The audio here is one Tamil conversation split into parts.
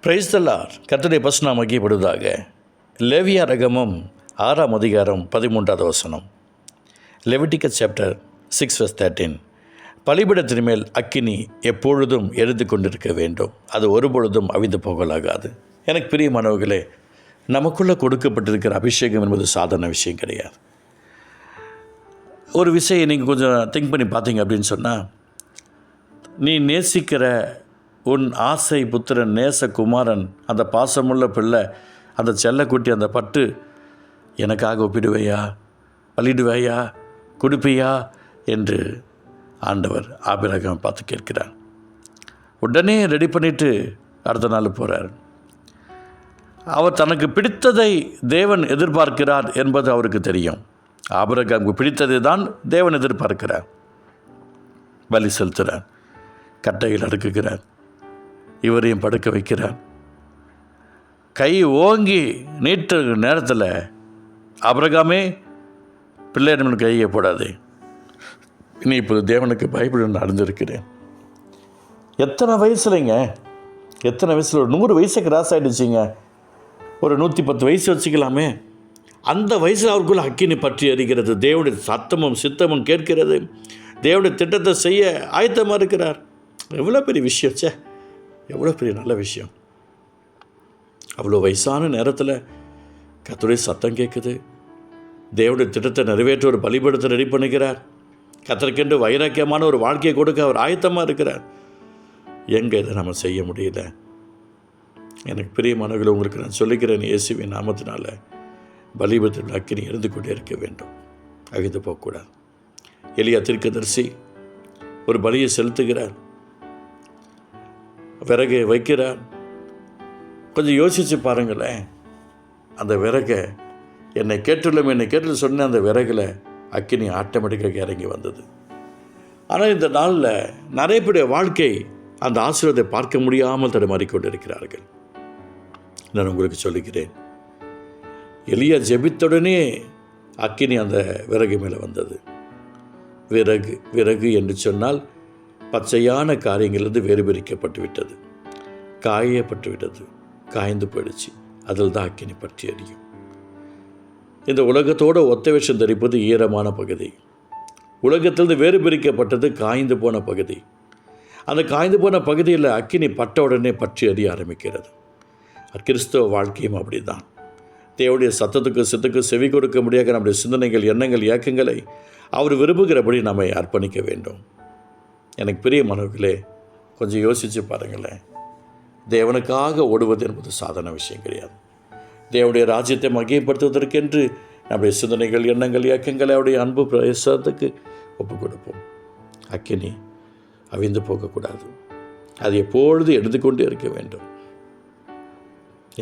Praise the Lord. கர்த்தருடைய பரிசுநாமம் மகிமைப்படுவதாக. லேவியாரகமம் 6ஆம் அதிகாரம் 13வது வசனம். லெவிட்டிக்கஸ் சாப்டர் 6:13. பலிபீடத்தின் மேல் அக்கினி எப்பொழுதும் எரிந்து கொண்டிருக்க வேண்டும், அது ஒருபொழுதும் அவிந்து போகலாகாது. எனக்கு பிரியமானவர்களே, நமக்குள்ளே கொடுக்கப்பட்டிருக்கிற அபிஷேகம் என்பது சாதாரண விஷயம் கிடையாது. ஒரு விஷயம் நீங்கள் கொஞ்சம் திங்க் பண்ணி பார்த்தீங்க அப்படின்னு சொன்னால், நீ நேசிக்கிற உன் ஆசை புத்திரன், நேசகுமாரன், அந்த பாசமுள்ள பிள்ளை, அந்த செல்லக்குட்டி, அந்த பட்டு எனக்காக ஒப்பிடுவையா, பலிடுவையா, கொடுப்பையா என்று ஆண்டவர் ஆபிரகாம் பார்த்து கேட்கிறார். உடனே ரெடி பண்ணிவிட்டு அடுத்த நாள் போகிறார். அவர் தனக்கு பிடித்ததை தேவன் எதிர்பார்க்கிறார் என்பது அவருக்கு தெரியும். ஆபிரகாமுக்கு பிடித்ததை தான் தேவன் எதிர்பார்க்கிறார். பலி செலுத்துகிறார், கட்டையில் அடுக்குகிறார், இவரையும் படுக்க வைக்கிறார். கை ஓங்கி நீட்டு நேரத்தில், ஆபிரகாமே, பிள்ளையிடம் கையை போடாதே, நீ இப்போது தேவனுக்கு பயப்பட நடந்திருக்கிறேன். எத்தனை வயசுலைங்க, எத்தனை வயசில், ஒரு 100 வயசு கிராஸ் ஆகிடுச்சிங்க, ஒரு 110 வயசு வச்சுக்கலாமே. அந்த வயசில் அவருக்குள்ள அக்கினி பற்றி எறிகிறது, தேவனுடைய சத்தமும் சித்தமும் கேட்கிறது, தேவனுடைய திட்டத்தை செய்ய ஆயத்தமாக இருக்கிறார். எவ்வளோ பெரிய விஷயம், சே, எவ்வளோ பெரிய நல்ல விஷயம். அவ்வளோ வயசான நேரத்தில் கர்த்தருடைய சத்தம் கேட்குது, தேவனுடைய திட்டத்தை நிறைவேற்ற ஒரு பலிபீடத்தை ரெடி பண்ணிக்கிறார், கர்த்தருக்கென்று வைராக்கியமான ஒரு வாழ்க்கையை கொடுக்க அவர் ஆயத்தமாக இருக்கிறார். எங்கே இதை நம்ம செய்ய முடியல? எனக்கு பிரியமானவர்களை உங்களுக்கு நான் சொல்லிக்கிறேன், இயேசுவின் நாமத்தினால பலிபீடத்தில் அக்கினி இருந்து கொண்டே இருக்க வேண்டும், அழிந்து போகக்கூடாது. எலியா தீர்க்கதரிசி ஒரு பலியை செலுத்துகிறார், விறகை வைக்கிறார். கொஞ்சம் யோசித்து பாருங்களேன், அந்த விறகை என்னை கேட்டு சொன்ன அந்த விறகில் அக்கினி ஆட்டோமேட்டிக்காக இறங்கி வந்தது. ஆனால் இந்த நாளில் நிறைய பேருடைய வாழ்க்கை அந்த ஆசீர்வாதத்தை பார்க்க முடியாமல் தடுமாறிக்கொண்டு இருக்கிறார்கள். நான் உங்களுக்கு சொல்லுகிறேன், எலியா ஜெபித்தவுடனே அக்கினி அந்த விறகு மேலே வந்தது. விறகு விறகு என்று சொன்னால் பச்சையான காரியங்களிலிருந்து வேறு பிரிக்கப்பட்டு விட்டது, காயப்பட்டு விட்டது, காய்ந்து போயிடுச்சு. அதில் தான் அக்கினி பற்றி எரியும். இந்த உலகத்தோடு ஒத்த வேஷம் தரிப்பது ஈரமான பகுதி. உலகத்திலிருந்து வேறு பிரிக்கப்பட்டது காய்ந்து போன பகுதி. அந்த காய்ந்து போன பகுதியில் அக்கினி பட்ட உடனே பற்றி எறிய ஆரம்பிக்கிறது. கிறிஸ்தவ வாழ்க்கையும் அப்படி தான். தேவனுடைய சத்தத்துக்கு சித்துக்கு செவி கொடுக்க முடியாத நம்முடைய சிந்தனைகள், எண்ணங்கள், இயக்கங்களை அவர் விரும்புகிறபடி நம்மை அர்ப்பணிக்க வேண்டும். எனக்கு பிரியமானவர்களே, கொஞ்சம் யோசித்து பாருங்களேன். தேவனுக்காக ஓடுவது என்பது சாதாரண விஷயம் கிடையாது. தேவனுடைய ராஜ்யத்தை மகிமைப்படுத்துவதற்கென்று நம்முடைய சிந்தனைகள், எண்ணங்கள், இயக்கங்களை அவருடைய அன்பு பிரவேசத்துக்கு ஒப்புக் கொடுப்போம். அக்கினி அவிந்து போகக்கூடாது, அது எப்பொழுது எடுத்துக்கொண்டே இருக்க வேண்டும்.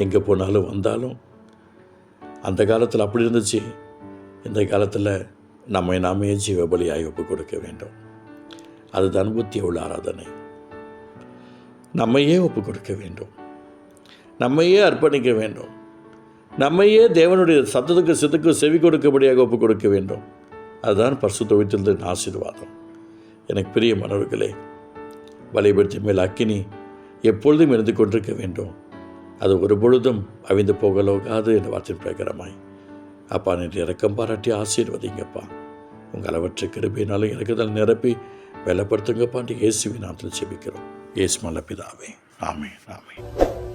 எங்கே போனாலும் வந்தாலும், அந்த காலத்தில் அப்படி இருந்துச்சு, இந்த காலத்தில் நம்மை நாமே ஜீவபலியாய் ஒப்புக் கொடுக்க வேண்டும். அதுதான் புத்திய உள்ள ஆராதனை. நம்மையே ஒப்புக் கொடுக்க வேண்டும், நம்மையே அர்ப்பணிக்க வேண்டும், நம்மையே தேவனுடைய சத்தத்துக்கு சித்துக்கு செவி கொடுக்கபடியாக ஒப்புக் கொடுக்க வேண்டும். அதுதான் பரிசுத்த உயிர்த்தெழுதலின் ஆசீர்வாதம். எனக்கு பிரியமானவர்களே, பலிபீடத்தின் மேல் அக்கினி எப்பொழுதும் இருந்து கொண்டிருக்க வேண்டும், அது ஒரு பொழுதும் அவிந்து போகலோகாது என்ற வார்த்தையின் பிரகாரமாய் அப்பா நீர் இரக்கம் பாராட்டி ஆசீர்வதிங்கப்பா. உங்கள் அளவற்ற கிருபையினாலும் இறக்குதல் நிரப்பி வெள்ளப்படுத்துங்கப்பான்ட்டு இயேசுவின் நாமத்தில் ஜெபிக்கிறோம். இயேசு நல்ல பிதாவே, ஆமென், ஆமென்.